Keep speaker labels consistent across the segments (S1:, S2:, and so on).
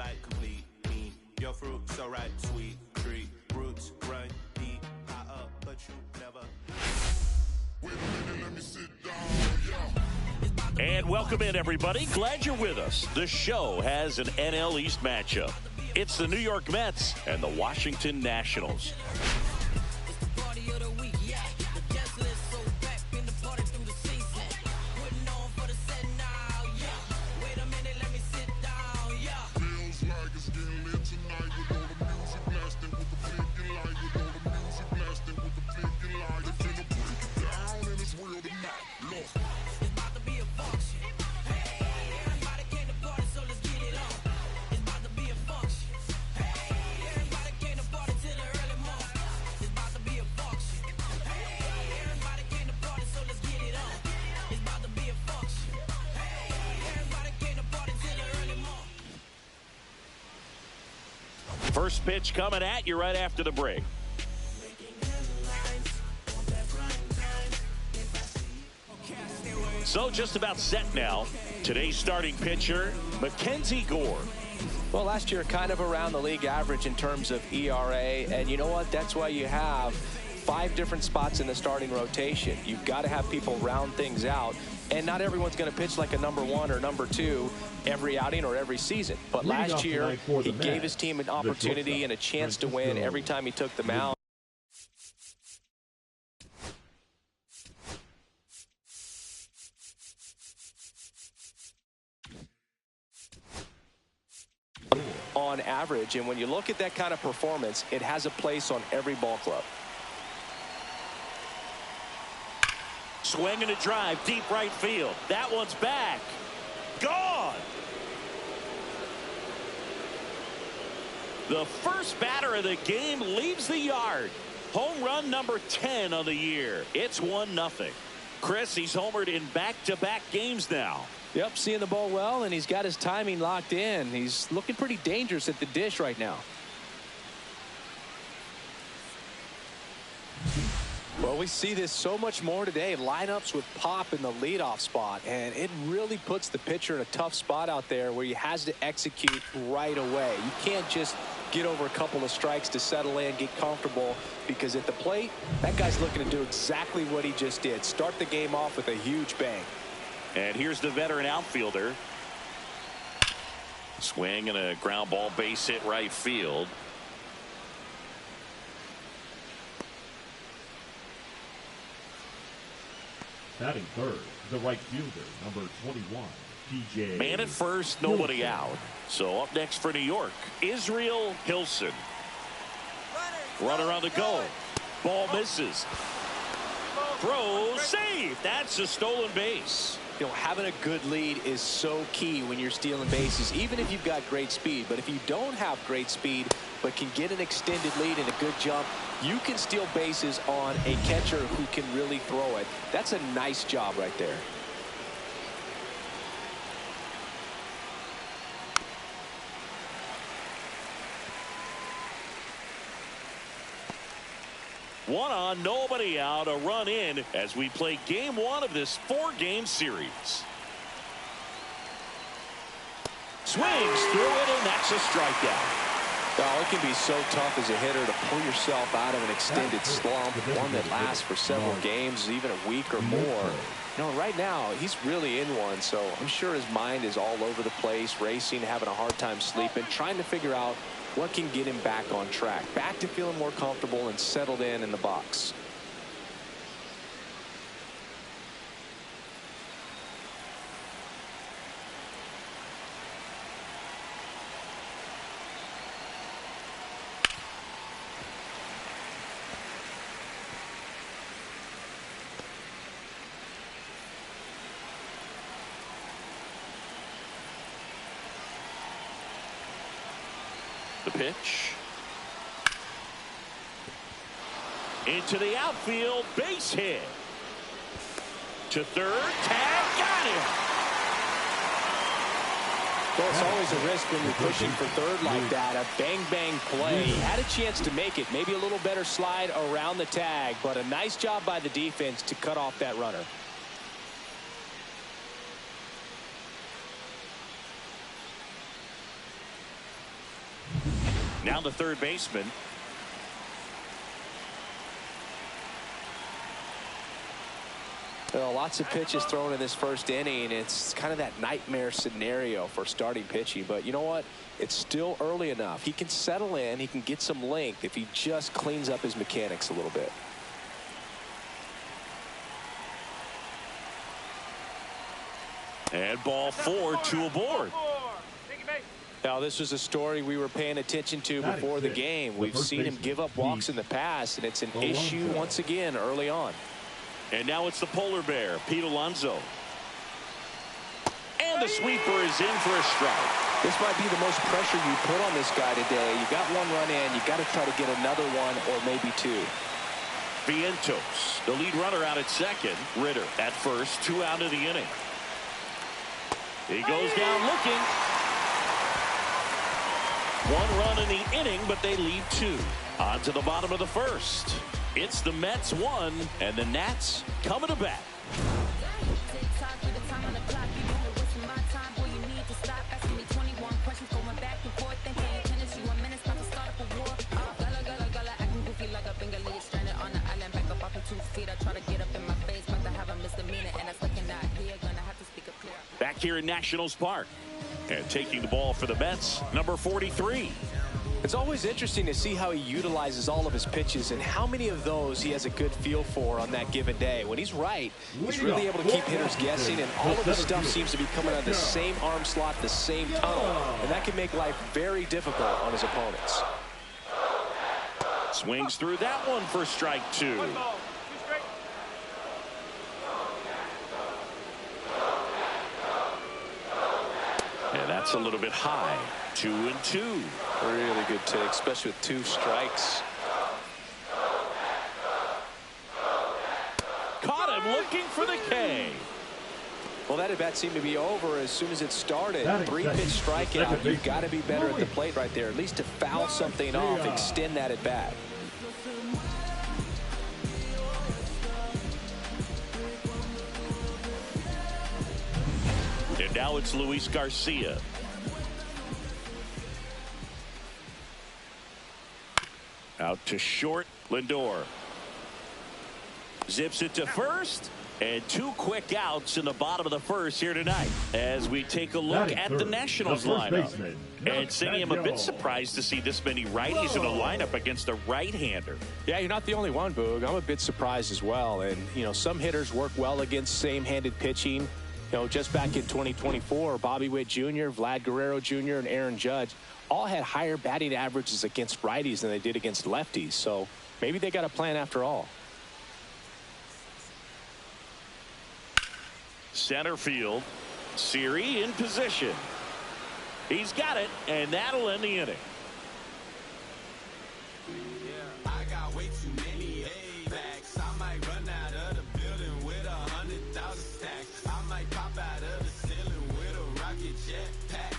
S1: like complete me. Your fruit so right, sweet tree. Roots run deep, high up, but you never. Wait a minute, let me sit down, yeah.
S2: And welcome in, everybody. Glad you're with us. The show has an NL East matchup. It's the New York Mets and the Washington Nationals. First pitch coming at you right after the break. So just about set now. Today's starting pitcher, Mackenzie Gore.
S3: Well, last year kind of around the league average in terms of ERA. And you know what? That's why you have 5 different spots in the starting rotation. You've got to have people round things out. And not everyone's going to pitch like a number 1 or number 2 every outing or every season. But last year, he gave his team an opportunity and a chance to win every time he took the mound. On average, and when you look at that kind of performance, it has a place on every ball club.
S2: Swing and a drive, deep right field. That one's back. Gone. The first batter of the game leaves the yard. Home run number 10 on the year. It's 1-0. Chris, he's homered in back-to-back games now.
S3: Yep, seeing the ball well, and he's got his timing locked in. He's looking pretty dangerous at the dish right now. Well, we see this so much more today. Lineups with Pop in the leadoff spot, and it really puts the pitcher in a tough spot out there where he has to execute right away. You can't just get over a couple of strikes to settle in, get comfortable, because at the plate, that guy's looking to do exactly what he just did. Start the game off with a huge bang.
S2: And here's the veteran outfielder. Swing and a ground ball, base hit right field.
S4: Batting third, the right fielder, number 21, P.J.
S2: Man at first, nobody out. So up next for New York, Israel Hilson. Runner on the go. Ball misses. Throw, save. That's a stolen base.
S3: You know, having a good lead is so key when you're stealing bases, even if you've got great speed. But if you don't have great speed but can get an extended lead and a good jump, you can steal bases on a catcher who can really throw it. That's a nice job right there.
S2: One on, nobody out, a run in as we play game 1 of this 4-game series. Swings through it, and that's a strikeout.
S3: Oh, it can be so tough as a hitter to pull yourself out of an extended slump, one that lasts for several games, even a week or more. You know, right now, he's really in one, so I'm sure his mind is all over the place, racing, having a hard time sleeping, trying to figure out what can get him back on track, back to feeling more comfortable and settled in the box.
S2: The pitch. Into the outfield, base hit. To third, tag, got him.
S3: Well, it's always a risk when you're pushing for third like that. A bang-bang play. He had a chance to make it. Maybe a little better slide around the tag, but a nice job by the defense to cut off that runner.
S2: Now the third baseman.
S3: Well, lots of pitches thrown in this first inning. It's kind of that nightmare scenario for starting pitching. But you know what? It's still early enough. He can settle in. He can get some length if he just cleans up his mechanics a little bit.
S2: And ball 4, 2 aboard.
S3: Now, this was a story we were paying attention to before the game. We've seen him give up walks in the past, and it's an issue once again early on.
S2: And now it's the polar bear, Pete Alonso. And the sweeper is in for a strike.
S3: This might be the most pressure you put on this guy today. You got one run in. You got to try to get another one or maybe two.
S2: Vientos, the lead runner, out at second. Ritter at first, 2 out of the inning. He goes down looking. 1 run in the inning, but they lead 2. On to the bottom of the first. It's the Mets 1, and the Nats coming to bat. Back here in Nationals Park. And taking the ball for the Mets, number 43.
S3: It's always interesting to see how he utilizes all of his pitches and how many of those he has a good feel for on that given day. When he's right, he's really able to keep hitters guessing, and all of the stuff seems to be coming out of the same arm slot, the same tunnel, and that can make life very difficult on his opponents.
S2: Swings through that one for strike 2. And that's a little bit high. 2-2.
S3: Really good take, especially with 2 strikes.
S2: Caught him looking for the K.
S3: Well, that at bat seemed to be over as soon as it started. 3-pitch strikeout. You've got to be better at the plate right there, at least to foul something off, extend that at bat.
S2: And now it's Luis Garcia. Out to short, Lindor. Zips it to first, and 2 quick outs in the bottom of the first here tonight as we take a look at the Nationals lineup. And Cindy, I'm a bit surprised to see this many righties in the lineup against a right-hander.
S3: Yeah, you're not the only one, Boog. I'm a bit surprised as well. And, you know, some hitters work well against same-handed pitching. You know, just back in 2024, Bobby Witt Jr., Vlad Guerrero Jr., and Aaron Judge all had higher batting averages against righties than they did against lefties. So maybe they got a plan after all.
S2: Center field, Siri in position. He's got it, and that'll end the inning.
S5: I got way too many A-backs. I might run out of the building with 100,000 stacks. I might pop out of the ceiling with a rocket jetpack.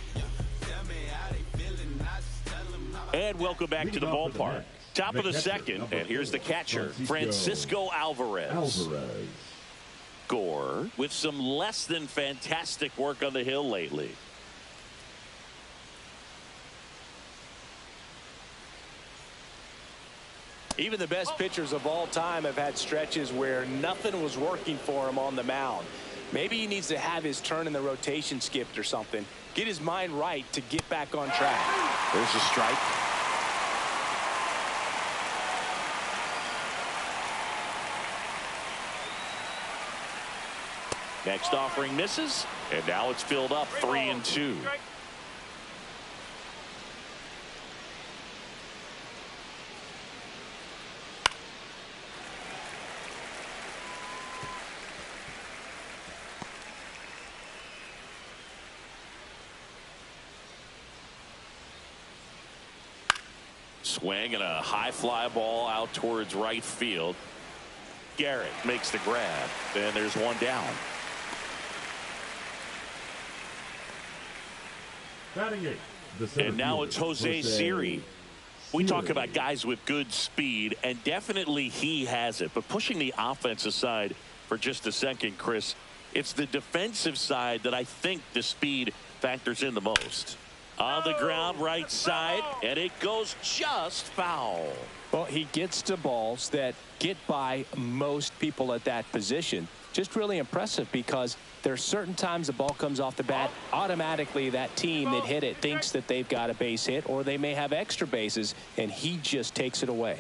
S5: Tell me how they feeling, I just tell them how.
S2: And welcome back to the ballpark. Top of the second, and here's the catcher, Francisco Alvarez. Gore with some less than fantastic work on the hill lately.
S3: Even the best pitchers of all time have had stretches where nothing was working for him on the mound. Maybe he needs to have his turn in the rotation skipped or something. Get his mind right to get back on track.
S2: There's a strike. Next offering misses, and now it's filled up 3-2. Swing and a high fly ball out towards right field. Garrett makes the grab, and there's one down. And now it's Jose Siri. We talk about guys with good speed, and definitely he has it. But pushing the offensive side for just a second, Chris, it's the defensive side that I think the speed factors in the most. On the ground, right side, and it goes just foul.
S3: Well, he gets to balls that get by most people at that position. Just really impressive because there are certain times the ball comes off the bat, automatically that team that hit it thinks that they've got a base hit or they may have extra bases, and he just takes it away.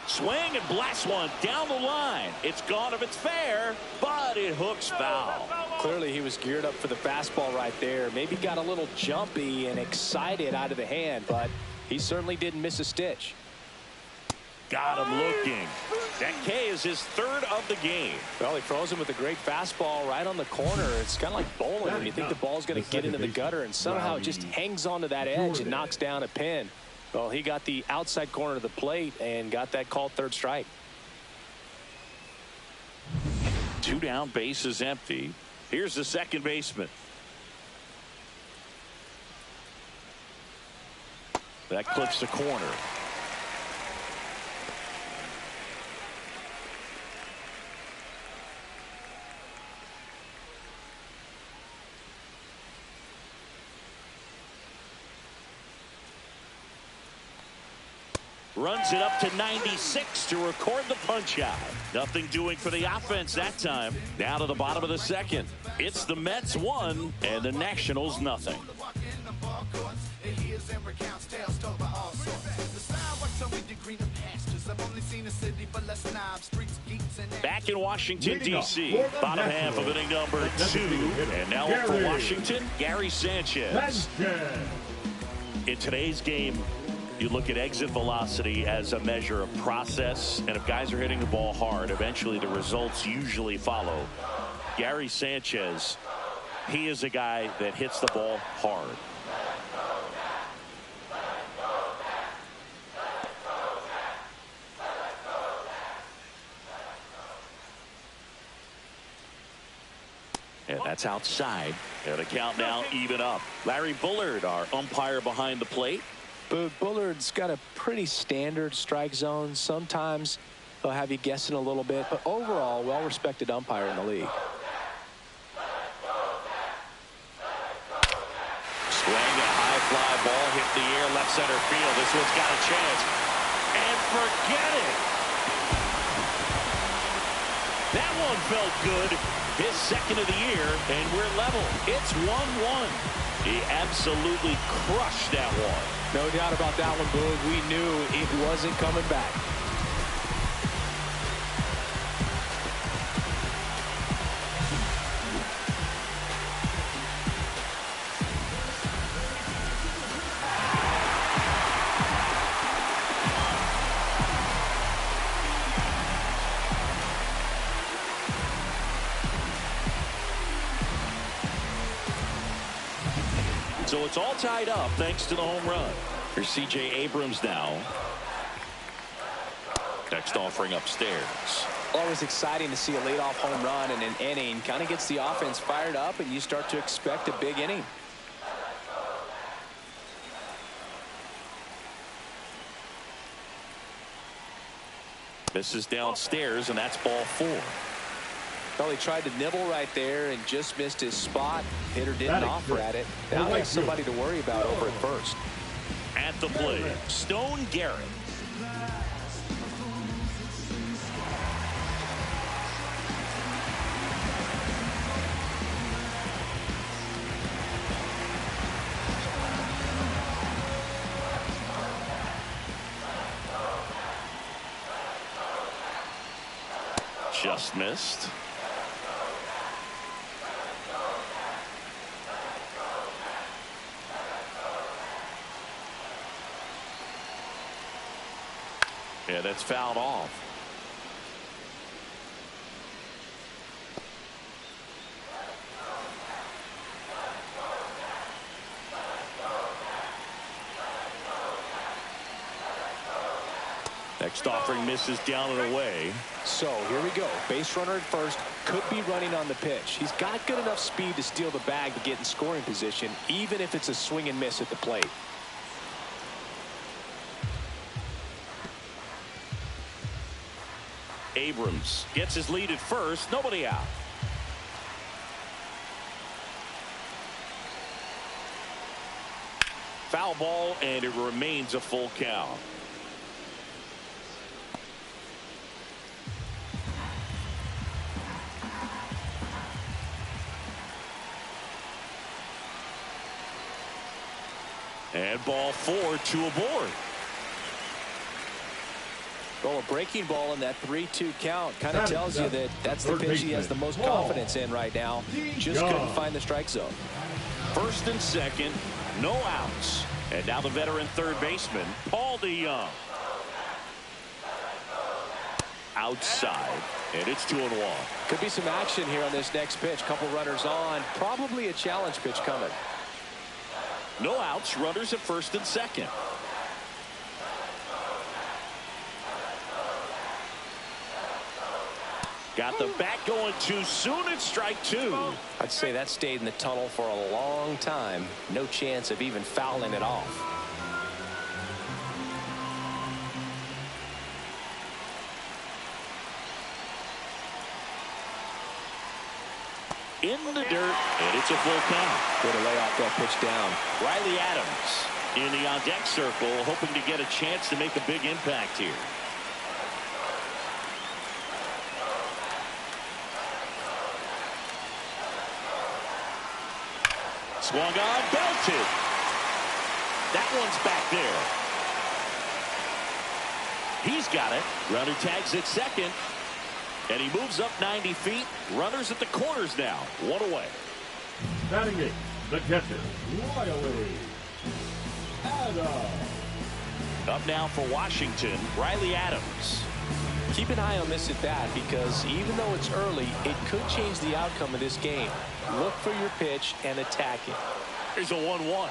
S2: Swing and blast one down the line. It's gone if it's fair, but it hooks foul.
S3: Clearly he was geared up for the fastball right there. Maybe got a little jumpy and excited out of the hand, but he certainly didn't miss a stitch.
S2: Got him looking. That K is his third of the game.
S3: Well, he throws him with a great fastball right on the corner. It's kind of like bowling when you think the ball's going to get into the gutter, and somehow it just hangs onto that edge and knocks down a pin. Well, he got the outside corner of the plate and got that called third strike.
S2: 2 down, bases empty. Here's the second baseman. That clips the corner. Runs it up to 96 to record the punch out. Nothing doing for the offense that time. Down to the bottom of the second. It's the Mets 1 and the Nationals nothing. Back in Washington, D.C. Bottom half of inning number 2. And now up for Washington, Gary Sanchez. In today's game, you look at exit velocity as a measure of process, and if guys are hitting the ball hard, eventually the results usually follow. Gary Sanchez, he is a guy that hits the ball hard. And that's outside. And the count now even up. Larry Bullard, our umpire behind the plate.
S3: But Bullard's got a pretty standard strike zone. Sometimes they'll have you guessing a little bit, but overall, well-respected umpire in the league.
S2: Swing, a high fly ball hit the air, left center field. This one's got a chance. And forget it. That one felt good. His second of the year, and we're level. It's 1-1. He absolutely crushed that one.
S3: No doubt about that one, Boog. We knew it wasn't coming back.
S2: So it's all tied up thanks to the home run. Here's C.J. Abrams now. Next offering upstairs.
S3: Always exciting to see a leadoff home run in an inning. Kind of gets the offense fired up, and you start to expect a big inning.
S2: Misses downstairs, and that's ball 4.
S3: Well, he tried to nibble right there and just missed his spot. Hitter didn't offer at it. Now he has somebody to worry about over at first.
S2: At the plate, Stone Garrett. Just missed. Yeah, that's fouled off. Next offering misses down and away.
S3: So here we go. Base runner at first, could be running on the pitch. He's got good enough speed to steal the bag to get in scoring position, even if it's a swing and miss at the plate.
S2: Abrams gets his lead at first. Nobody out. Foul ball, and it remains a full count. And ball 4, 2 aboard.
S3: Well, a breaking ball in that 3-2 count kind of tells you that that's the pitch he has the most confidence in right now. Just couldn't find the strike zone.
S2: First and second, no outs. And now the veteran third baseman, Paul DeJong. Outside, and it's 2-1.
S3: Could be some action here on this next pitch. Couple runners on. Probably a challenge pitch coming.
S2: No outs, runners at first and second. Got the bat going too soon. It's strike 2.
S3: I'd say that stayed in the tunnel for a long time. No chance of even fouling it off.
S2: In the dirt, and it's a full count.
S3: Way to lay off that pitch down.
S2: Riley Adams in the on-deck circle, hoping to get a chance to make a big impact here. Swung on, belted. That one's back there. He's got it. Runner tags at second. And he moves up 90 feet. Runners at the corners now. 1 away.
S4: Batting 8, the catcher, Riley Adams.
S2: Up now for Washington, Riley Adams.
S3: Keep an eye on this at bat, because even though it's early, it could change the outcome of this game. Look for your pitch and attack it.
S2: Here's a 1-1.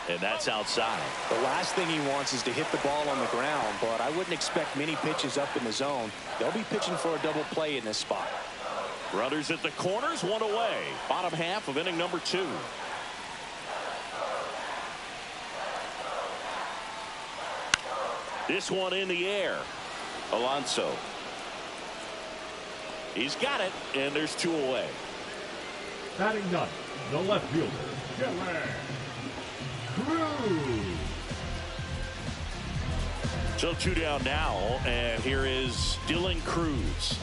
S2: And that's outside.
S3: The last thing he wants is to hit the ball on the ground, but I wouldn't expect many pitches up in the zone. They'll be pitching for a double play in this spot.
S2: Runners at the corners, 1 away. Bottom half of inning number 2. This one in the air. Alonso. He's got it, and there's 2 away.
S4: Batting 9, the left fielder, Dylan Crews.
S2: So 2 down now, and here is Dylan Crews.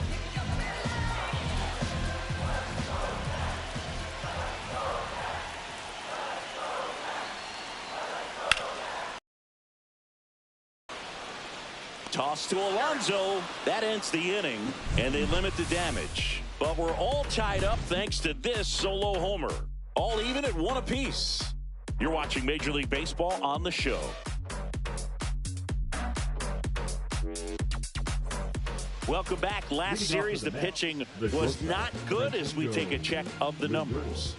S2: Toss to Alonso. That ends the inning, and they limit the damage. But we're all tied up thanks to this solo homer. All even at 1 apiece. You're watching Major League Baseball on the show. Welcome back. Last series, the pitching was not good as we take a check of the numbers.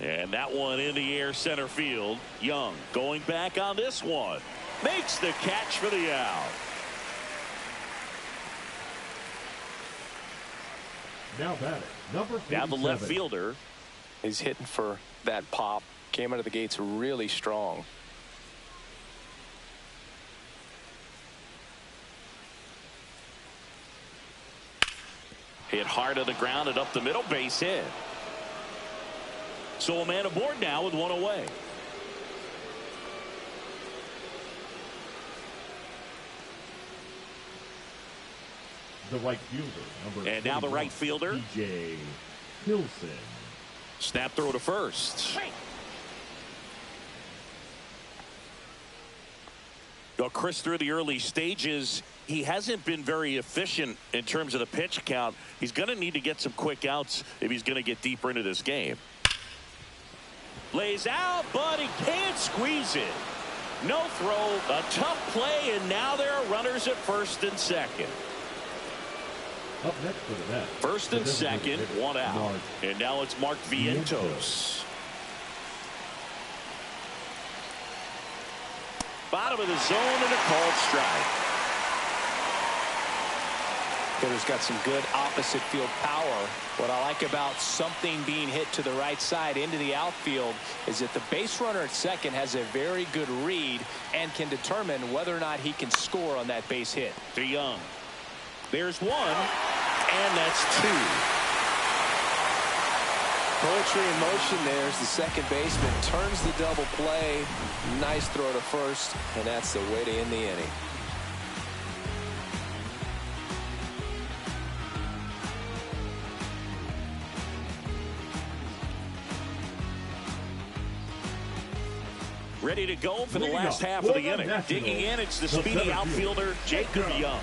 S2: And that one in the air center field. Young going back on this one. Makes the catch for the out.
S4: Now batting, number 47.
S2: Now the left fielder.
S3: He's hitting for that pop. Came out of the gates really strong.
S2: Hit hard on the ground and up the middle, base hit. So a man aboard now with 1 away.
S4: The right fielder, number
S2: And now the right fielder,
S4: TJ Hilson.
S2: Snap throw to first. Well, Chris, through the early stages, he hasn't been very efficient in terms of the pitch count. He's going to need to get some quick outs if he's going to get deeper into this game. Lays out, but he can't squeeze it. No throw, a tough play, and now there are runners at first and second.
S4: Up next for the Mets.
S2: First and second, 1 out. And now it's Mark Vientos. Bottom of the zone and a called strike.
S3: Hitter's got some good opposite field power. What I like about something being hit to the right side into the outfield is that the base runner at second has a very good read and can determine whether or not he can score on that base hit.
S2: DeYoung. There's one, and that's two.
S3: Poetry in motion there as the second baseman turns the double play. Nice throw to first, and that's the way to end the inning.
S2: Ready to go for the last half of the inning. Digging in, it's the speedy outfielder, Jacob Young.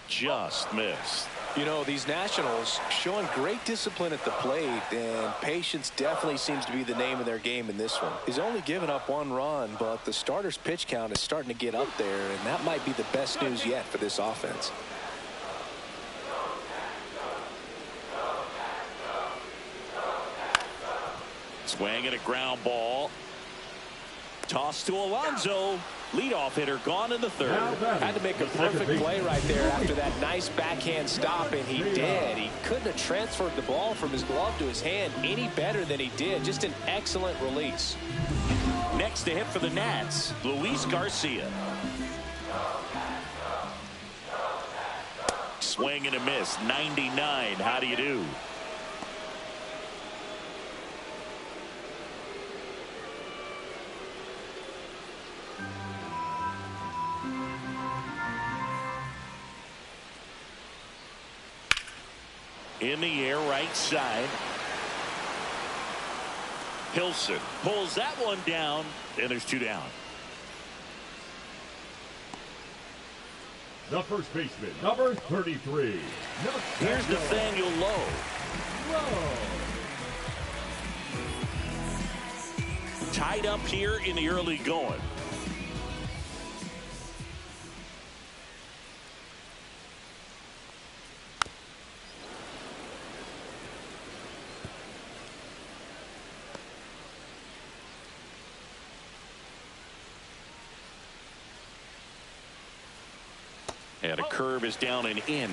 S2: Just missed.
S3: You know, these Nationals showing great discipline at the plate, and patience definitely seems to be the name of their game in this one. He's only given up 1 run, but the starter's pitch count is starting to get up there, and that might be the best news yet for this offense.
S2: Swing and a ground ball. Toss to Alonso. Leadoff hitter gone in the third.
S3: Had to make a perfect play right there after that nice backhand stop, and he did. He couldn't have transferred the ball from his glove to his hand any better than he did. Just an excellent release.
S2: Next to hit for the Nats, Luis Garcia. Swing and a miss. 99. How do you do? In the air, right side. Hilson pulls that one down, and there's 2 down.
S4: The first baseman, number 33.
S2: Here's Nathaniel Lowe. Tied up here in the early going. And a curve is down and in.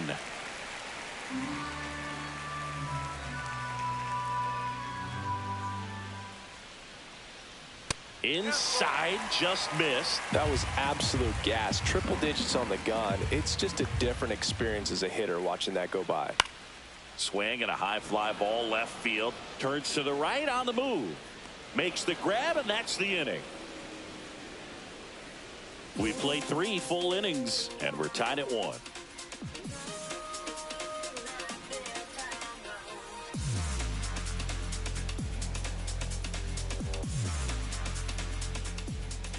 S2: Inside, just missed.
S3: That was absolute gas. Triple digits on the gun. It's just a different experience as a hitter watching that go by.
S2: Swing and a high fly ball left field. Turns to the right on the move. Makes the grab, and that's the inning. We played 3 full innings, and we're tied at 1.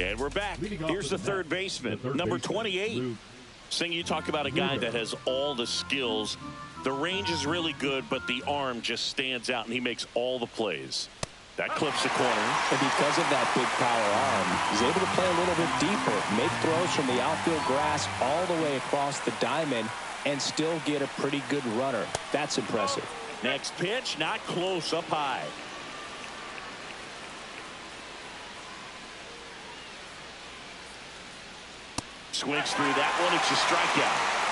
S2: And we're back. Here's the third baseman, number 28. Sing, you talk about a guy that has all the skills. The range is really good, but the arm just stands out, and he makes all the plays. That clips the corner.
S3: And because of that big power arm, he's able to play a little bit deeper, make throws from the outfield grass all the way across the diamond, and still get a pretty good runner. That's impressive.
S2: Next pitch, not close, up high. Swings through that one. It's a strikeout.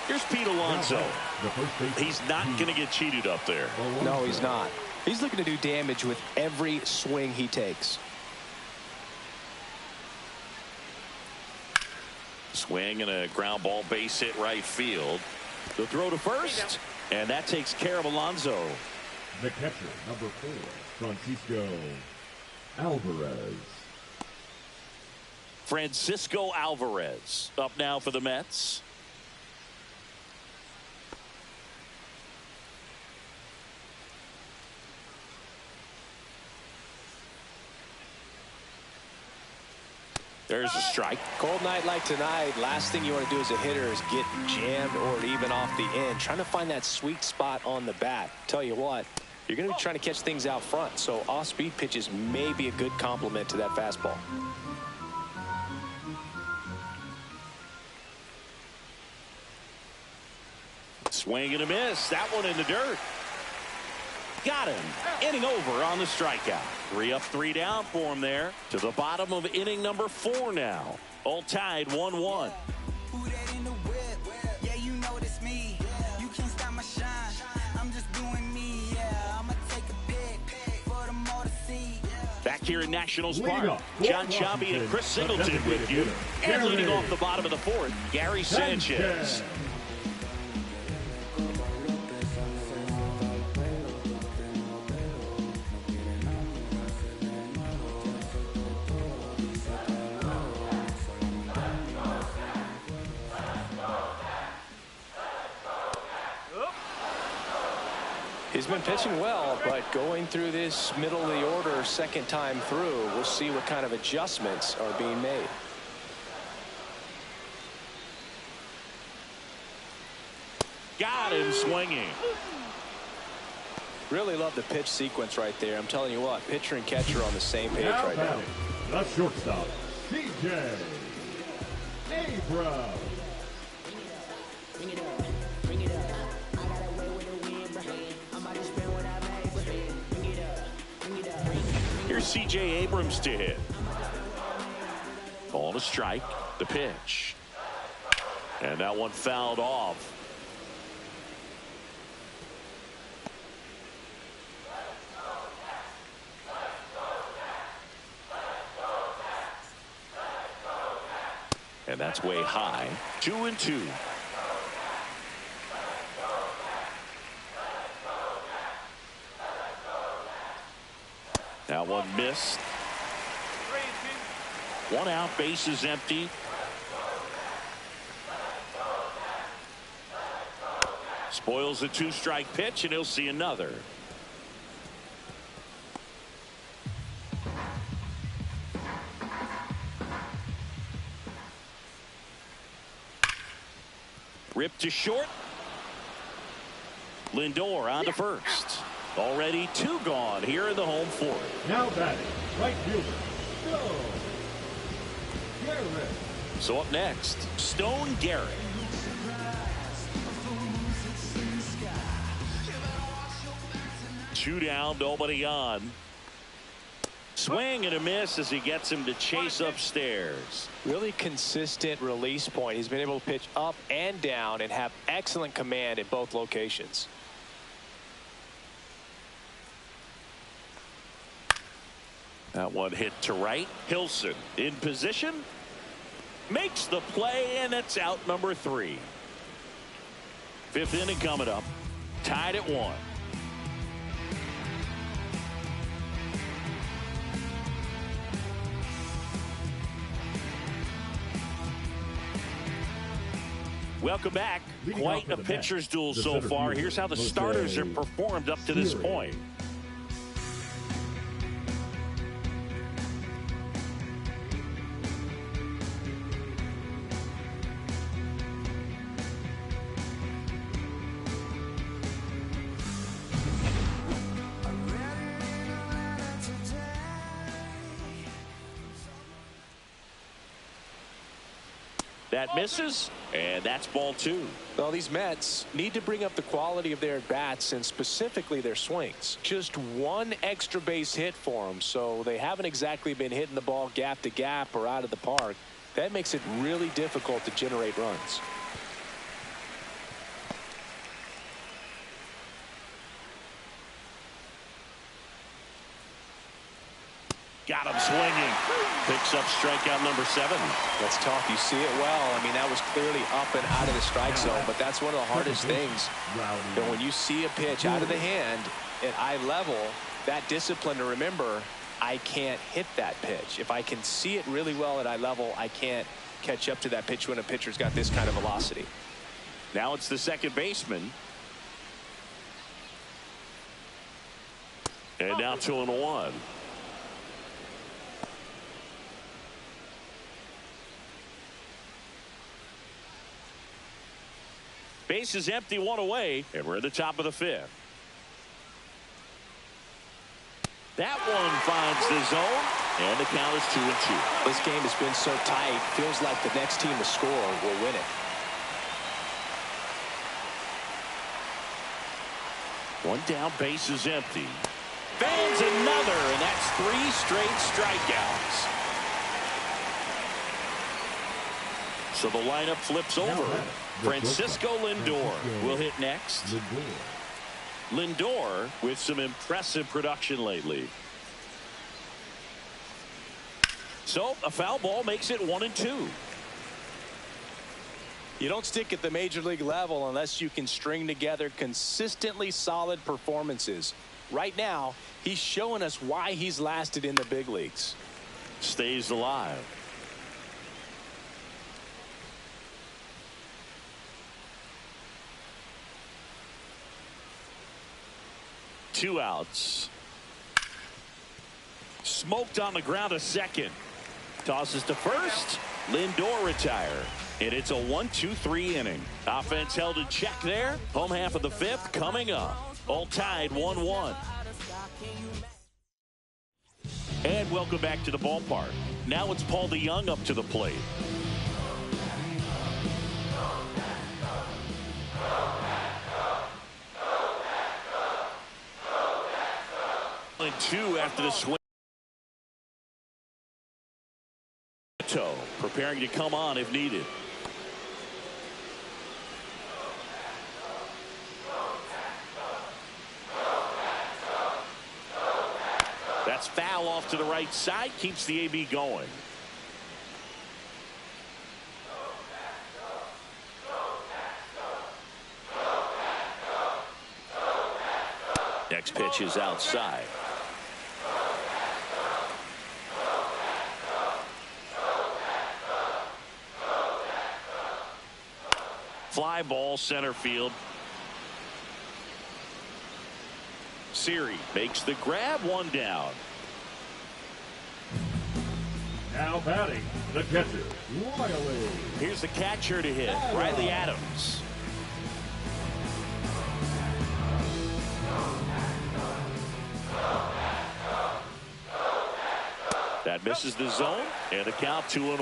S2: Here's Pete Alonso. He's not going to get cheated up there.
S3: No, he's not. He's looking to do damage with every swing he takes.
S2: Swing and a ground ball base hit right field. The throw to first, and that takes care of Alonso.
S4: The catcher, number 4, Francisco Alvarez.
S2: Francisco Alvarez up now for the Mets. There's a strike.
S3: Cold night like tonight, last thing you want to do as a hitter is get jammed or even off the end. Trying to find that sweet spot on the bat. Tell you what, you're going to be trying to catch things out front, so off-speed pitches may be a good complement to that fastball.
S2: Swing and a miss. That one in the dirt. Got him. Inning over on the strikeout. 3 up, 3 down for him there. To the bottom of inning number 4 now. All tied 1-1.
S5: Who that in the whip? Yeah, you know it's me. You can't stop my shine. I'm just doing me. Yeah, I'ma take a pic for them all to see.
S2: Back here in Nationals
S4: Leading
S2: Park,
S4: up,
S2: John
S4: Fort
S2: Sciambi and Chris
S4: Washington,
S2: Singleton with you. And leading off the bottom of the 4th, Gary Sanchez.
S3: He's been pitching well, but going through this middle of the order second time through, we'll see what kind of adjustments are being made.
S2: Got him swinging.
S3: Really love the pitch sequence right there. I'm telling you what, pitcher and catcher on the same page
S4: Now
S3: right now.
S4: batting, the shortstop, C.J. Abrams.
S2: Here's C.J. Abrams to hit. Ball to strike. The pitch. And that one fouled off. And that's way high. 2-2. That one missed. 1 out, base is empty. Spoils the 2-strike pitch, and he'll see another. Ripped to short. Lindor on to first. Already 2 gone here in the home 4th.
S4: Now batting, right fielder, Stone Garrett.
S2: So up next, Stone Garrett. Two down, nobody on. Swing and a miss as he gets him to chase upstairs.
S3: Really consistent release point. He's been able to pitch up and down and have excellent command at both locations.
S2: That one hit to right. Hilson in position. Makes the play, and it's out number 3. 5th inning coming up. Tied at 1. Welcome back.
S4: Leading
S2: Quite
S4: off
S2: a
S4: of the
S2: pitcher's
S4: bench,
S2: duel
S4: the
S2: so
S4: center
S2: far.
S4: fielder,
S2: Here's how the
S4: Jose
S2: starters have performed up to this
S4: Urias.
S2: point. That misses, and that's ball 2.
S3: Well, these Mets need to bring up the quality of their at-bats and specifically their swings. Just 1 extra base hit for them, so they haven't exactly been hitting the ball gap to gap or out of the park. That makes it really difficult to generate runs.
S2: Got him swinging. Picks up strikeout number 7.
S3: That's tough. You see it well. I mean, that was clearly up and out of the strike zone, but that's one of the hardest things. You know, when you see a pitch out of the hand at eye level, that discipline to remember, I can't hit that pitch. If I can see it really well at eye level, I can't catch up to that pitch when a pitcher's got this kind of velocity.
S2: Now it's the second baseman. And now 2-1. Base is empty, 1 away, and we're at the top of the 5th. That one finds the zone, and the count is 2-2.
S3: This game has been so tight, feels like the next team to score will win it.
S2: One down, base is empty. Fans another, and that's 3 straight strikeouts. So the lineup flips over. Francisco Lindor will hit next. Lindor with some impressive production lately. So a foul ball makes it 1-2.
S3: You don't stick at the major league level unless you can string together consistently solid performances. Right now, he's showing us why he's lasted in the big leagues.
S2: Stays alive. Two outs. Smoked on the ground a second. Tosses to first. Lindor retire. And it's a 1-2-3 inning. Offense held in check there. Home half of the 5th coming up. All tied 1-1. And welcome back to the ballpark. Now it's Paul DeJong up to the plate. And 2 after the swing. Preparing to come on if needed. That's foul off to the right side. Keeps the AB going. Next pitch is outside. Fly ball center field. Siri makes the grab, 1 down.
S4: Now batting, the catcher, Riley.
S2: Here's the catcher to hit, Riley Adams. That misses the zone, and the count 2-1.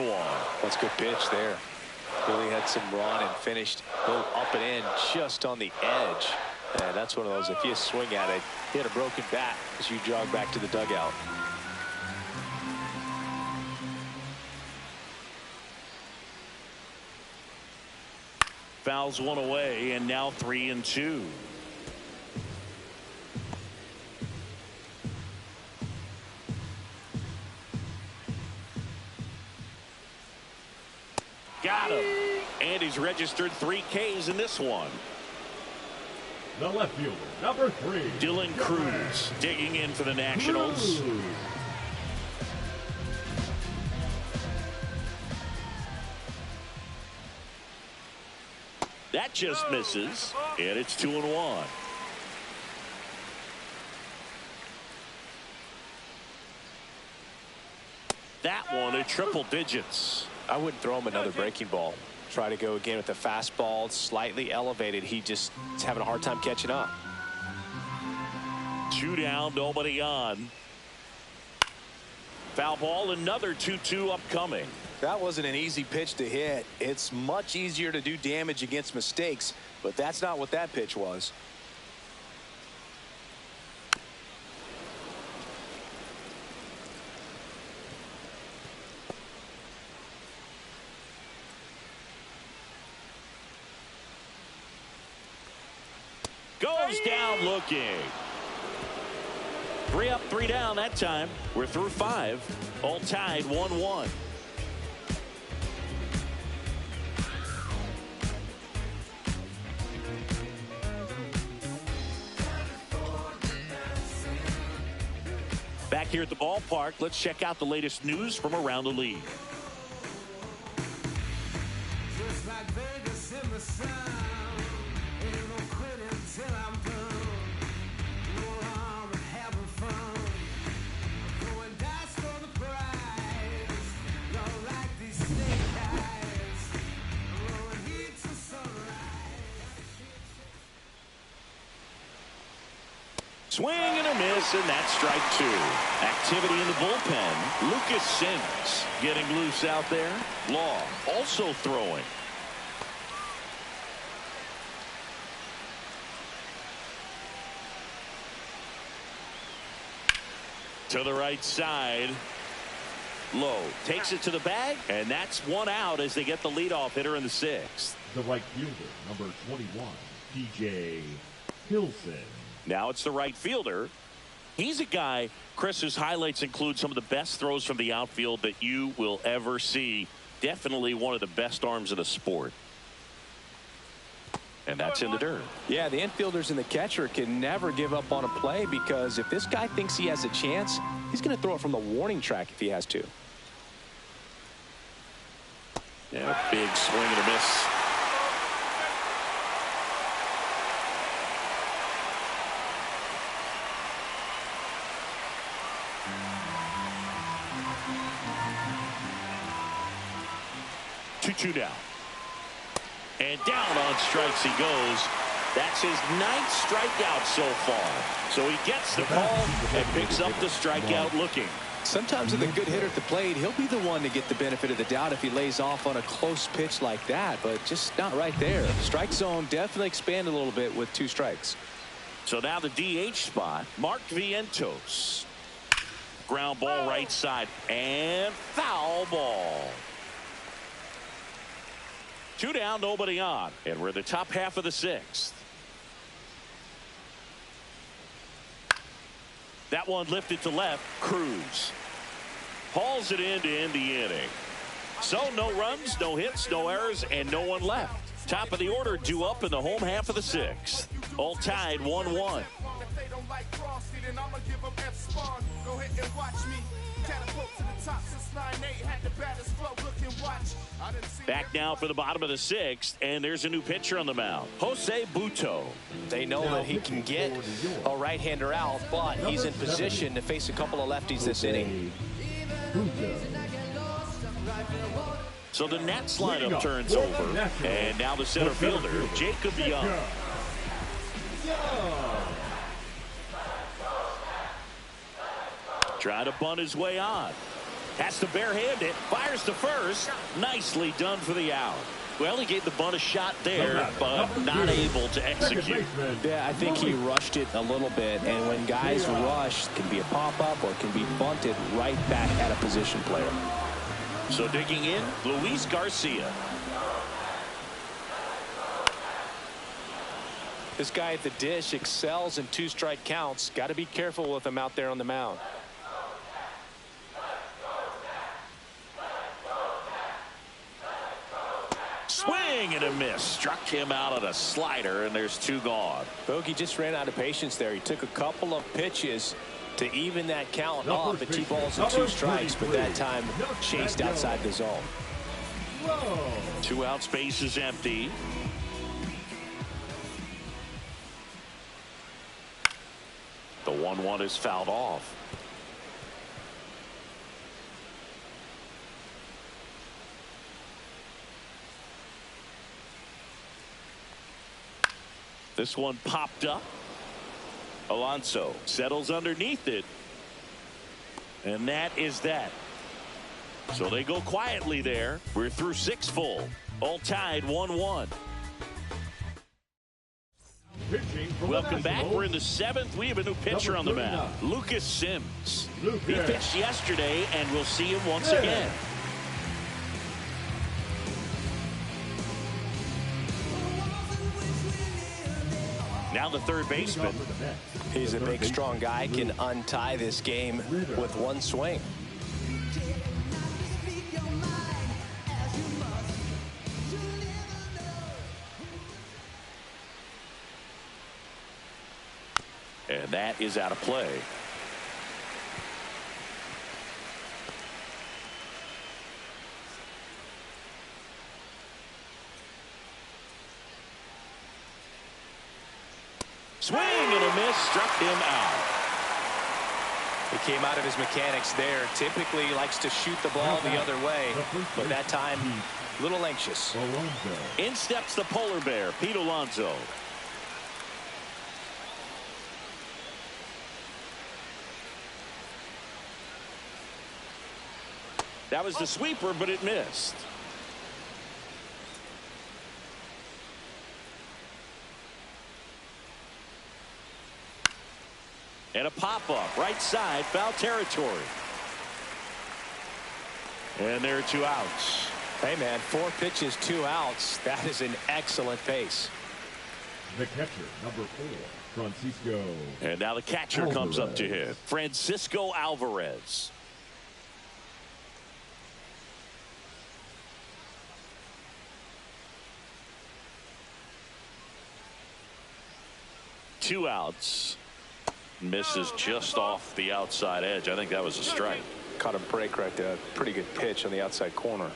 S3: That's a good pitch there. Really had some run and finished up and in just on the edge. And that's one of those, if you swing at it, hit a broken bat as you jog back to the dugout.
S2: Fouls 1 away, and now 3-2. Got him. And he's registered 3 Ks in this one.
S4: The left fielder, number 3.
S2: Dylan Cruz digging in for the Nationals. That just misses, and it's 2-1. That one at triple digits.
S3: I wouldn't throw him another breaking ball. Try to go again with the fastball, slightly elevated. He just is having a hard time catching up.
S2: 2 down, nobody on. Foul ball, another 2-2 upcoming.
S3: That wasn't an easy pitch to hit. It's much easier to do damage against mistakes, but that's not what that pitch was.
S2: Goes down looking. 3 up, 3 down that time. We're through 5. All tied 1-1. Back here at the ballpark, let's check out the latest news from around the league.
S5: Just like Vegas in the sun. Ain't no quitting till I'm done. No harm in having fun. Throwing dice for the prize. Don't like these snake eyes. Blowing heat to sunrise.
S2: Swing and a miss, and that's strike 2. Activity in the bullpen. Lucas Sims getting loose out there. Law also throwing. To the right side. Low takes it to the bag, and that's one out as they get the leadoff hitter in the sixth.
S4: The right fielder, number 21, T.J. Hilson.
S2: Now it's the right fielder. He's a guy, Chris, whose highlights include some of the best throws from the outfield that you will ever see. Definitely one of the best arms in the sport. And that's in the dirt.
S3: Yeah, the infielders and the catcher can never give up on a play, because if this guy thinks he has a chance, he's going to throw it from the warning track if he has to.
S2: Yeah, big swing and a miss. Two down. And down on strikes he goes. That's his 9th strikeout so far. So he gets the call and picks up the strikeout looking.
S3: Sometimes with a good hitter at the plate, he'll be the one to get the benefit of the doubt if he lays off on a close pitch like that, but just not right there. Strike zone definitely expanded a little bit with 2 strikes.
S2: So now the DH spot, Mark Vientos. Ground ball right side, and foul ball. 2 down, nobody on, and we're in the top half of the 6th. That one lifted to left. Cruz hauls it in to end the inning. So no runs, no hits, no errors, and no one left. Top of the order due up in the home half of the 6th. All tied 1-1. Back now for the bottom of the 6th, and there's a new pitcher on the mound, Jose Butto.
S3: They know that he can get a right-hander out, but he's in position to face a couple of lefties this inning.
S2: So the Nats lineup turns over, and now the center fielder, Jacob Young. Trying to bunt his way on. Has to barehand it. Fires to first. Nicely done for the out. Well, he gave the bunt a shot there, but not able to execute.
S3: Yeah, I think he rushed it a little bit, and when guys rush, it can be a pop-up or it can be bunted right back at a position player.
S2: So digging in, Luis Garcia.
S3: This guy at the dish excels in 2-strike counts. Got to be careful with him out there on the mound.
S2: Swing and a miss. Struck him out on a slider, and there's 2 gone.
S3: Bogey just ran out of patience there. He took a couple of pitches to even that count off at 2 balls and 2 strikes, but that time chased outside the zone.
S2: 2 out, space is empty. The 1-1 is fouled off. This one popped up. Alonso settles underneath it. And that is that. So they go quietly there. We're through 6 full. All tied 1-1. Welcome back. We're in the 7th. We have a new pitcher on the mound. Lucas Sims. He pitched yesterday, and we'll see him once again. Now the third baseman.
S3: He's a big, strong guy, can untie this game with 1 swing.
S2: And that is out of play. Swing and a miss, struck him out.
S3: He came out of his mechanics there. Typically likes to shoot the ball the other way, but that time a little anxious.
S2: In steps the polar bear, Pete Alonso. That was the sweeper, but it missed. And a pop-up, right side, foul territory. And there are 2 outs.
S3: Hey, man, 4 pitches, 2 outs. That is an excellent pace.
S4: The catcher, number 4, Francisco.
S2: And now the catcher
S4: Alvarez
S2: comes up to hit. Francisco Alvarez. Two outs. Misses just off the outside edge. I think that was a strike.
S3: Caught a break right there. Pretty good pitch on the outside corner.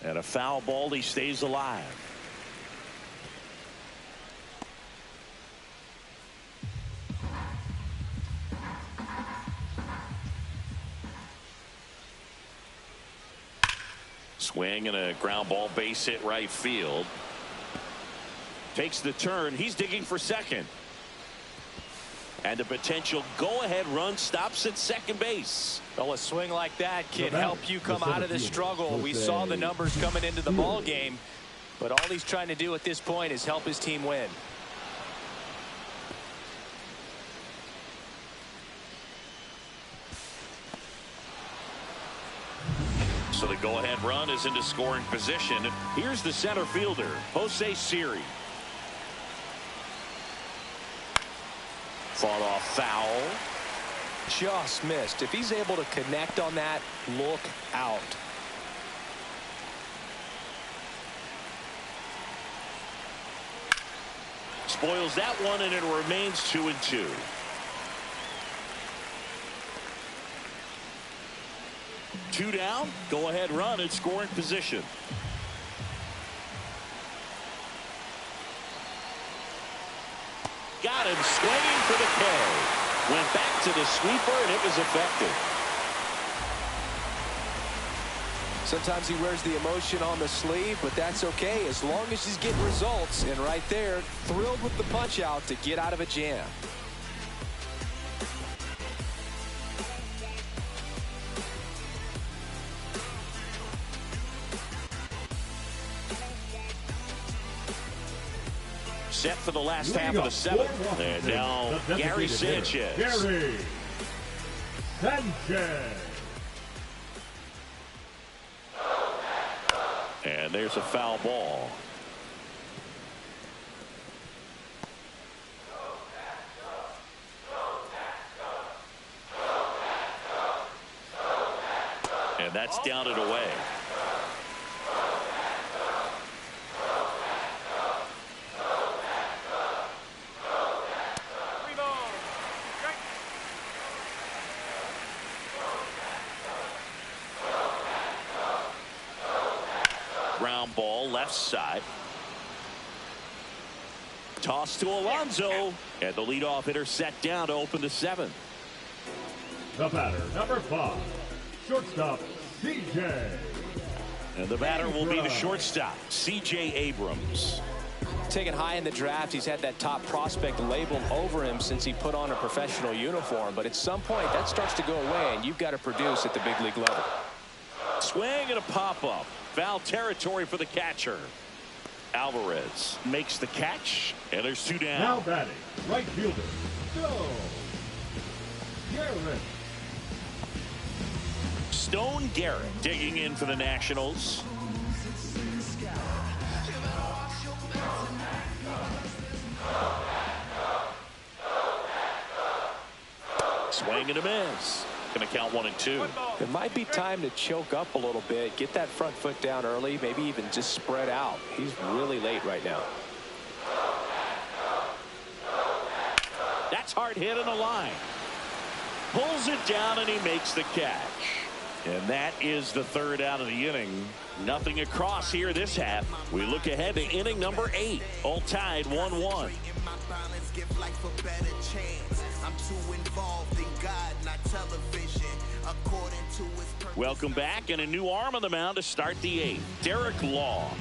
S2: And a foul ball. He stays alive. Swing and a ground ball, base hit right field. Takes the turn. He's digging for second. And a potential go-ahead run stops at second base.
S3: Well, a swing like that can help you come out of the struggle. We saw the numbers coming into the ball game, but all he's trying to do at this point is help his team win.
S2: So the go-ahead run is into scoring position. Here's the center fielder, Jose Siri. Fought off foul.
S3: Just missed. If he's able to connect on that, look out.
S2: Spoils that one, and it remains 2-2. Two down, go ahead run in scoring position. Got him swinging for the K. Went back to the sweeper, and it was effective.
S3: Sometimes he wears the emotion on the sleeve, but that's okay as long as he's getting results. And right there, thrilled with the punch out to get out of a jam.
S2: Set for the last half of the seventh. And now Gary Sanchez.
S4: Gary Sanchez.
S2: And there's a foul ball. And that's down and away. Ground ball left side. Toss to Alonso. And the leadoff hitter set down to open the seventh.
S4: The batter, number 5, shortstop, C.J.
S2: And the batter will be the shortstop, C.J. Abrams.
S3: Taken high in the draft, he's had that top prospect labeled over him since he put on a professional uniform. But at some point, that starts to go away, and you've got to produce at the big league level.
S2: Swing and a pop-up. Foul territory for the catcher. Alvarez makes the catch, and there's 2 down.
S4: Now batting, right fielder, Garrett.
S2: Stone Garrett digging in for the Nationals. Swing and a miss. Going to count 1 and 2.
S3: It might be time to choke up a little bit, get that front foot down early, maybe even just spread out. He's really late right now.
S2: That's hard hit on the line. Pulls it down, and he makes the catch. And that is the 3rd out of the inning. Nothing across here this half. We look ahead to inning number 8. All tied 1-1. Welcome back, and a new arm on the mound to start the 8th. Derek Law.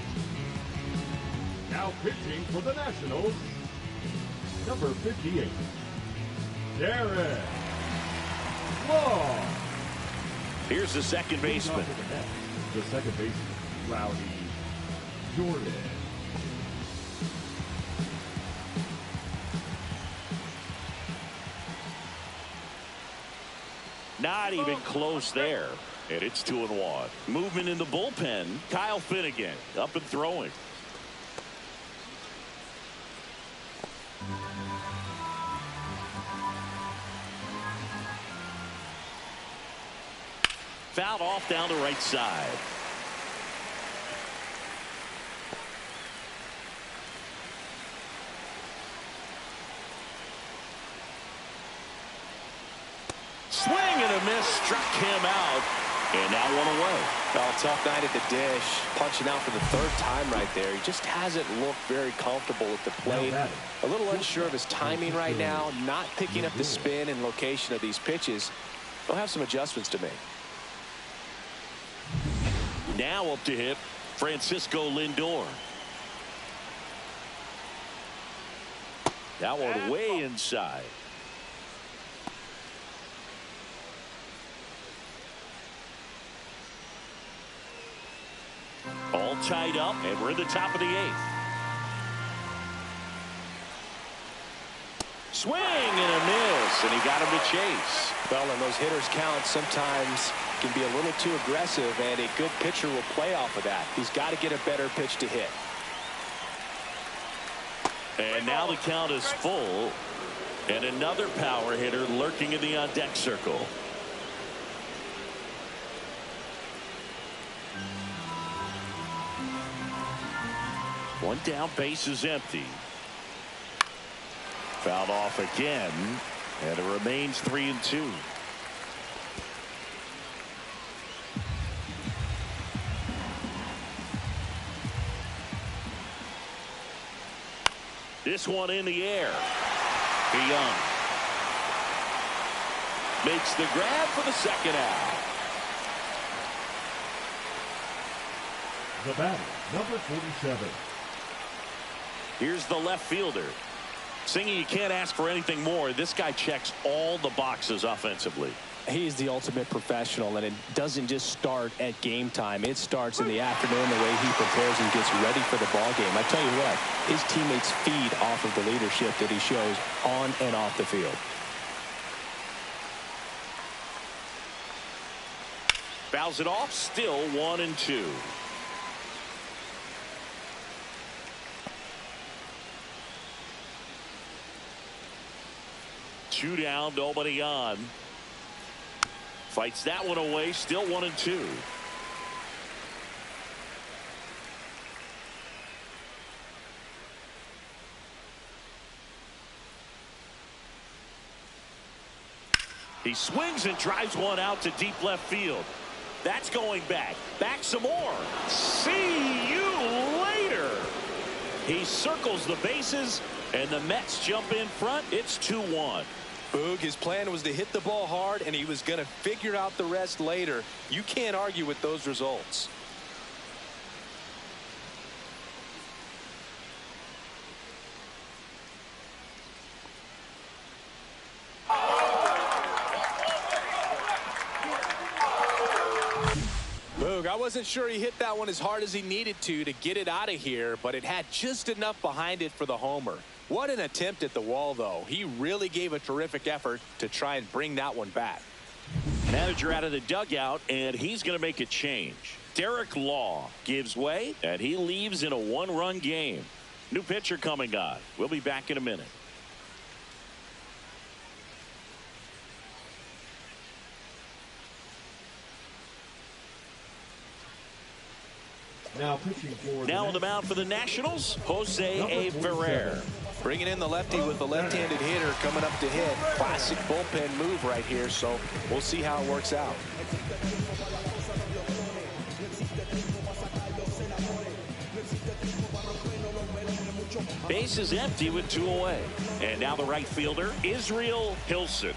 S4: Now pitching for the Nationals, number 58, Derek Law.
S2: Here's the second baseman.
S4: the second baseman, Rowdy Jordan.
S2: Not even close there. And it's 2-1. Movement in the bullpen. Kyle Finnegan up and throwing. Fouled off down the right side. Swing and a miss, struck him out, and now one away.
S3: Well, tough night at the dish, punching out for the third time right there. He just hasn't looked very comfortable at the plate. A little unsure of his timing right now, not picking up the spin and location of these pitches. He'll have some adjustments to make.
S2: Now up to hit, Francisco Lindor. That one way inside. All tied up, and we're in the top of the 8th. Swing and a miss, and he got him to chase.
S3: Well, and those hitters count sometimes can be a little too aggressive, and a good pitcher will play off of that. He's got to get a better pitch to hit.
S2: And now the count is full, and another power hitter lurking in the on-deck circle. One down, base is empty. Fouled off again, and it remains 3-2. This one in the air. DeYoung makes the grab for the second out.
S4: The batter, number 47.
S2: Here's the left fielder. Singy, you can't ask for anything more. This guy checks all the boxes offensively.
S3: He's the ultimate professional, and it doesn't just start at game time. It starts in the afternoon, the way he prepares and gets ready for the ball game. I tell you what, his teammates feed off of the leadership that he shows on and off the field.
S2: Fouls it off, still 1-2. Two down, nobody on. Fights that one away, still 1-2. He swings and drives one out to deep left field. That's going back. Back some more. See you later. He circles the bases, and the Mets jump in front. It's 2-1.
S3: Boog, his plan was to hit the ball hard, and he was going to figure out the rest later. You can't argue with those results. Boog, I wasn't sure he hit that one as hard as he needed to get it out of here, but it had just enough behind it for the homer. What an attempt at the wall, though. He really gave a terrific effort to try and bring that one back.
S2: Manager out of the dugout, and he's going to make a change. Derek Law gives way, and he leaves in a one-run game. New pitcher coming on. We'll be back in a minute.
S4: Now pitching for
S2: Now on the mound for the Nationals, Jose A. Ferrer.
S3: Bringing in the lefty with the left-handed hitter coming up to hit. Classic bullpen move right here, so we'll see how it works out.
S2: Base is empty with two away. And now the right fielder, Israel Hilson.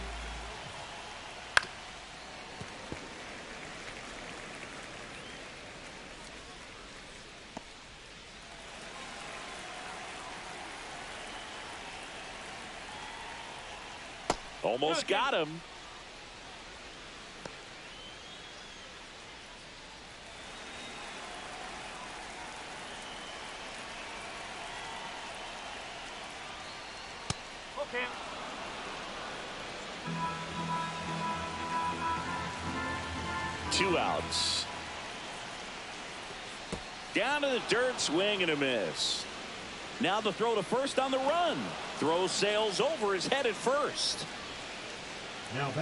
S2: Almost got him. Two outs. Down to the dirt, swing and a miss. Now the throw to first on the run. Throw sails over his head at first.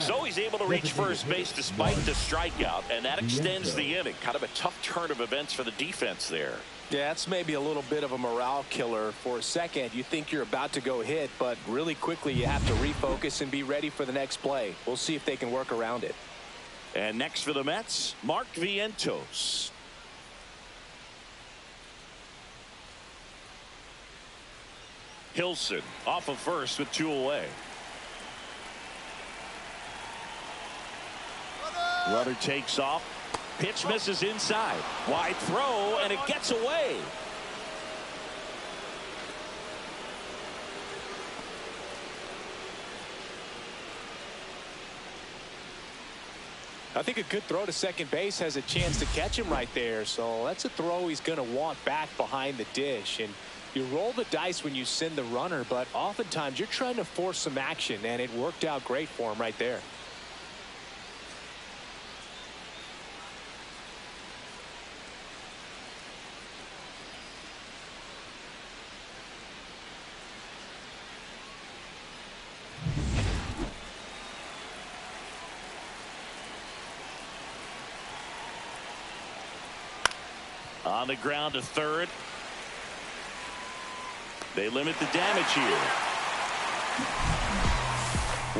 S2: So he's able to reach first base despite the strikeout, and that extends the inning. Kind of a tough turn of events for the defense there.
S3: Yeah, that's maybe a little bit of a morale killer. For a second, you think you're about to go hit, but really quickly you have to refocus and be ready for the next play. We'll see if they can work around it.
S2: And next for the Mets, Mark Vientos. Hilson off of first with 2 away. Runner takes off. Pitch misses inside. Wide throw, and it gets away.
S3: I think a good throw to second base has a chance to catch him right there. So that's a throw he's going to want back behind the dish. And you roll the dice when you send the runner, but oftentimes you're trying to force some action, and it worked out great for him right there.
S2: On the ground to third. They limit the damage here.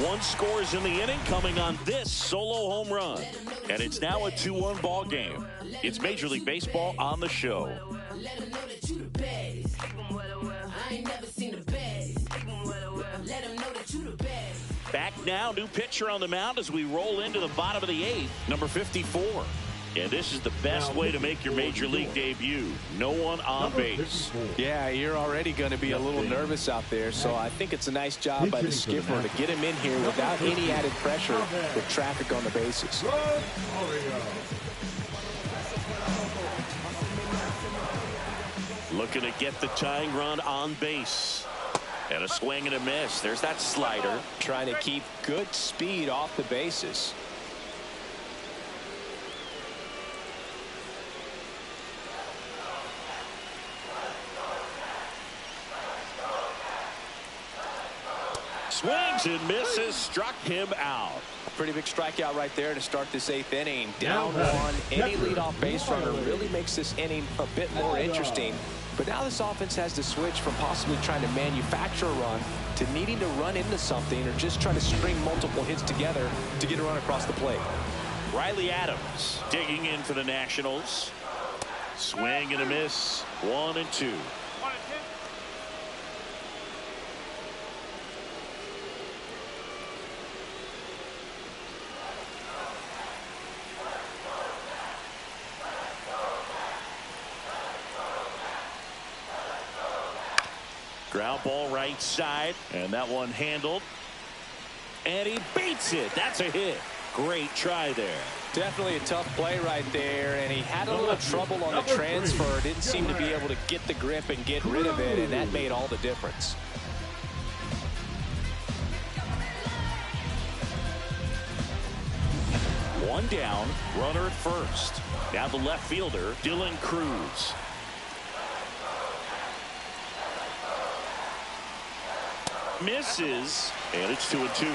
S2: 1 scores in the inning coming on this solo home run. And it's now a 2-1 ball game. It's Major League Baseball on the show. Back now, new pitcher on the mound as we roll into the bottom of the 8th, number 54. And this is the best way to make your Major League debut. No one on base.
S3: Yeah, you're already going to be a little nervous out there, so I think it's a nice job by the skipper to get him in here without any added pressure with traffic on the bases.
S2: Looking to get the tying run on base. And a swing and a miss. There's that slider.
S3: Trying to keep good speed off the bases.
S2: Swings and misses, struck him out.
S3: Pretty big strikeout right there to start this 8th inning. Down 1, any leadoff base runner really makes this inning a bit more interesting. But now this offense has to switch from possibly trying to manufacture a run to needing to run into something or just trying to string multiple hits together to get a run across the plate.
S2: Riley Adams digging in for the Nationals. Swing and a miss. 1-2. Ground ball right side, and that one handled. And he beats it. That's a hit. Great try there.
S3: Definitely a tough play right there, and he had a little trouble on the transfer. Didn't seem to be able to get the grip and get rid of it, and that made all the difference.
S2: One down, runner at first. Now the left fielder, Dylan Cruz. Misses, and it's 2-2.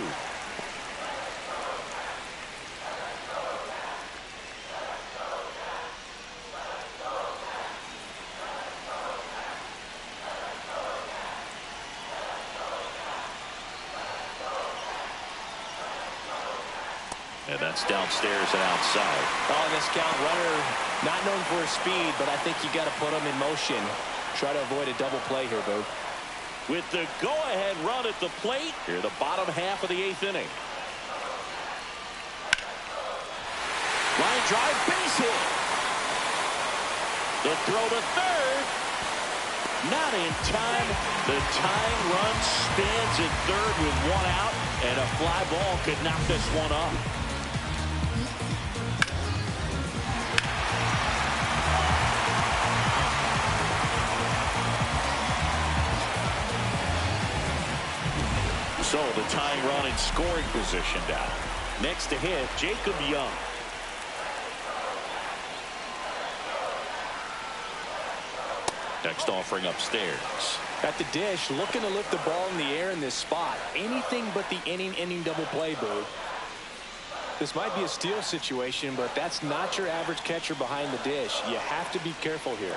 S2: And that's downstairs and outside.
S3: On this count, runner not known for his speed, but I think you got to put him in motion. Try to avoid a double play here, Boo.
S2: With the go-ahead run at the plate, here the bottom half of the 8th inning. Line drive, base hit. The throw to third. Not in time. The tying run stands at third with 1 out, and a fly ball could knock this one off. So the tying run in scoring position now. Next to hit, Jacob Young. Next offering upstairs.
S3: At the dish, looking to lift the ball in the air in this spot. Anything but the inning double play, Boo. This might be a steal situation, but that's not your average catcher behind the dish. You have to be careful here.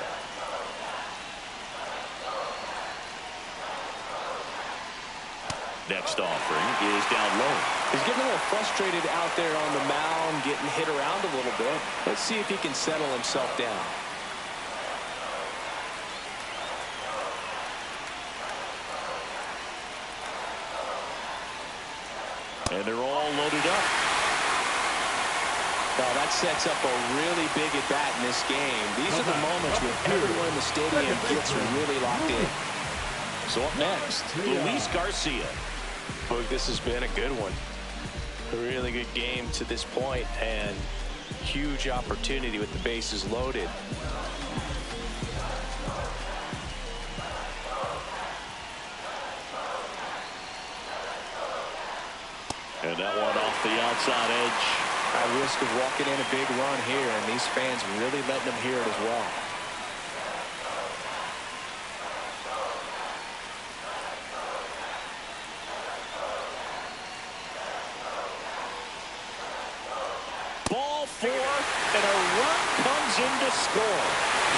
S2: Next offering is down low.
S3: He's getting a little frustrated out there on the mound, getting hit around a little bit. Let's see if he can settle himself down.
S2: And they're all loaded up.
S3: Now that sets up a really big at bat in this game. These are the moments when everyone in the stadium gets really locked in.
S2: So up next, Luis Garcia.
S3: Look, this has been a good one. A really good game to this point, and huge opportunity with the bases loaded.
S2: And that one off the outside edge.
S3: At risk of walking in a big run here, and these fans really letting them hear it as well.
S2: Ball four, and a run comes in to score.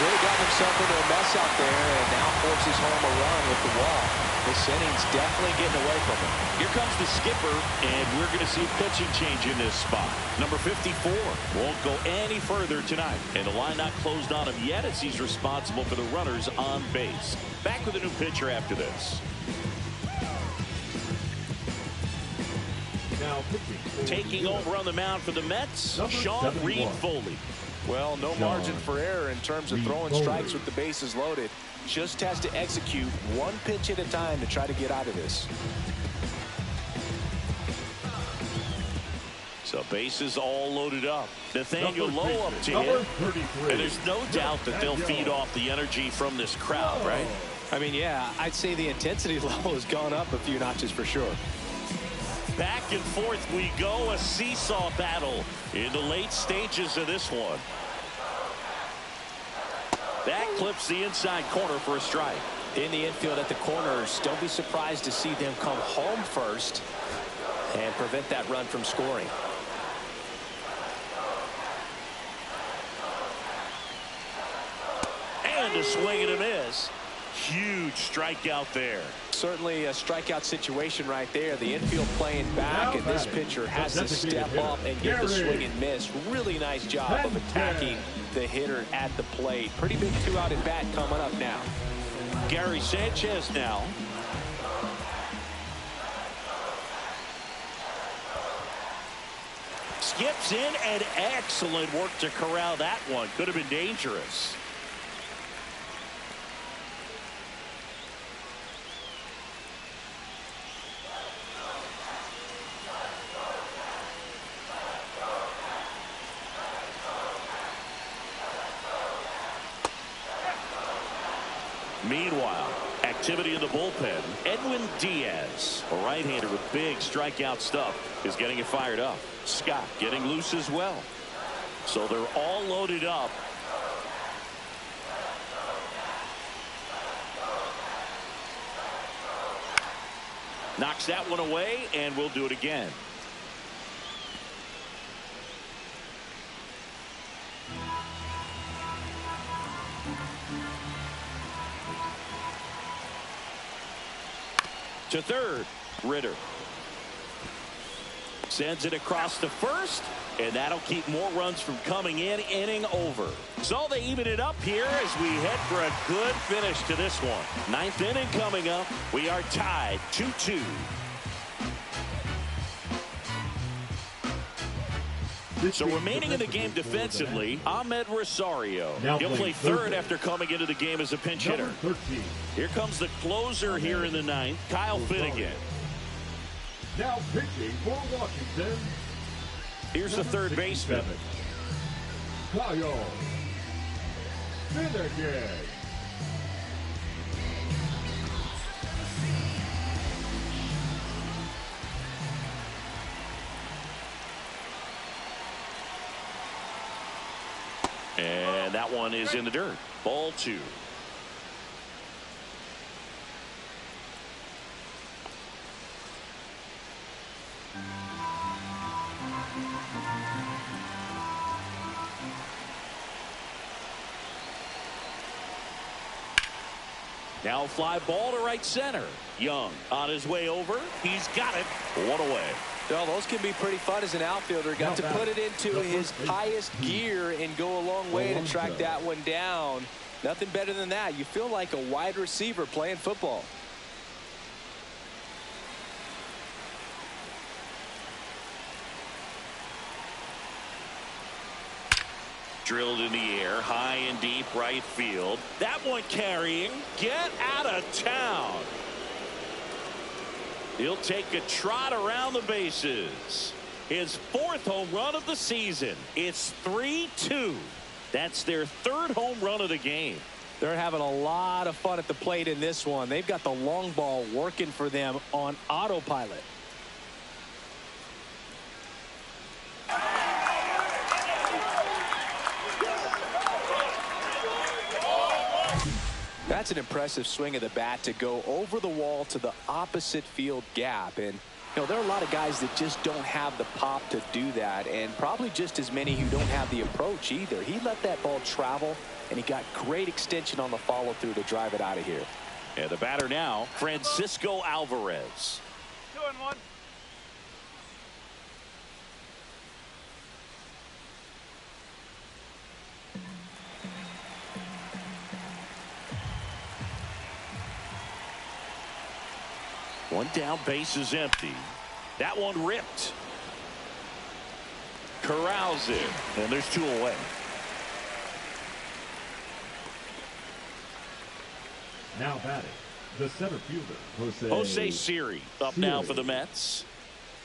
S3: Really got himself into a mess out there, and now forces home a run with the walk. This inning's definitely getting away from him.
S2: Here comes the skipper, and we're going to see a pitching change in this spot. Number 54 won't go any further tonight, and the line not closed on him yet as he's responsible for the runners on base. Back with a new pitcher after this.
S4: Now pitching for
S2: Taking
S4: New York,
S2: over on the mound for the Mets,
S4: Number
S2: Sean
S4: 71.
S2: Reed Foley.
S3: Well, no margin for error in terms of
S4: Reed
S3: throwing
S4: Foley.
S3: strikes with the bases loaded. Just has to execute one pitch at a time to try to get out of this.
S2: So bases all loaded up. Nathaniel
S4: Number
S2: Lowe up to
S4: number
S2: hit.
S4: 33.
S2: And there's no doubt that they'll feed off the energy from this crowd, right?
S3: I mean, yeah, I'd say the intensity level has gone up a few notches for sure.
S2: Back and forth we go, a seesaw battle in the late stages of this one. That clips the inside corner for a strike.
S3: In the infield at the corners, don't be surprised to see them come home first and prevent that run from scoring.
S2: And a swing and a miss. Huge strikeout there.
S3: Certainly a strikeout situation right there. The infield playing back, and this pitcher has to step up and get the swing and miss. Really nice job of attacking the hitter at the plate. Pretty big two-out at bat coming up now.
S2: Gary Sanchez now. Skips in, and excellent work to corral that one. Could have been dangerous. Meanwhile, activity in the bullpen. Edwin Diaz, a right-hander with big strikeout stuff, is getting it fired up. Scott getting loose as well. So they're all loaded up. Knocks that one away, and we'll do it again. To third, Ritter. Sends it across to first, and that'll keep more runs from coming in. Inning over. So they even it up here as we head for a good finish to this one. Ninth inning coming up. We are tied 2-2. So remaining in the game defensively, Ahmed Rosario. He'll play third after coming into the game as a pinch hitter. Here comes the closer here in the ninth, Kyle Finnegan.
S4: Now pitching for Washington.
S2: Here's the third baseman.
S4: Kyle Finnegan.
S2: And that one is in the dirt. Ball 2. Now fly ball to right center. Young on his way over. He's got it. One away.
S3: Well, those can be pretty fun as an outfielder. Got to put it into his highest gear and go a long way to track that one down. Nothing better than that. You feel like a wide receiver playing football.
S2: Drilled in the air, high and deep right field. That one carrying. Get out of town. He'll take a trot around the bases. His 4th home run of the season. It's 3-2. That's their 3rd home run of the game.
S6: They're having a lot of fun at the plate in this one. They've got the long ball working for them on autopilot.
S3: That's an impressive swing of the bat to go over the wall to the opposite field gap. And, you know, there are a lot of guys that just don't have the pop to do that, and probably just as many who don't have the approach either. He let that ball travel, and he got great extension on the follow-through to drive it out of here.
S2: And the batter now, Francisco Alvarez.
S7: 2-1.
S2: One down, base is empty. That one ripped. Corrals it, and there's 2 away.
S4: Now batting, the center fielder,
S2: Jose Siri up now for the Mets.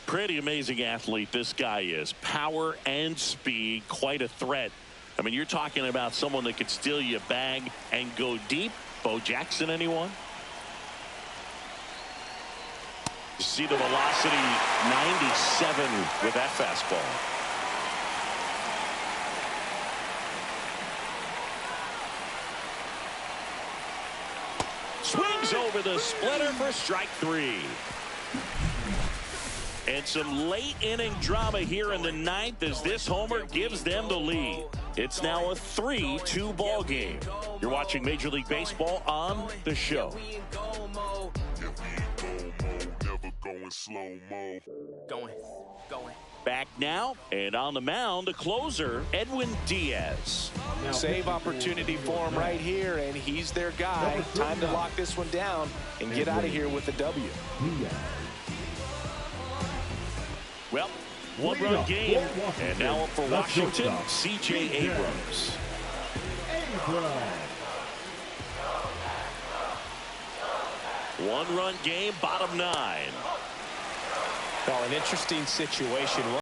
S2: Pretty amazing athlete this guy is. Power and speed, quite a threat. I mean, you're talking about someone that could steal you a bag and go deep. Bo Jackson, anyone? You see the velocity, 97 with that fastball. Swings over the splitter for strike 3. And some late inning drama here in the 9th as this homer gives them the lead. It's now a 3-2 ball game. You're watching Major League Baseball on The Show. Back now, and on the mound, the closer, Edwin Diaz.
S3: Save opportunity for him right here, and he's their guy. Time to lock this one down and get out of here with the W.
S2: Well, 1-run game, and now up for Washington, C.J. Abrams. 1-run game, bottom 9.
S6: Well, an interesting situation.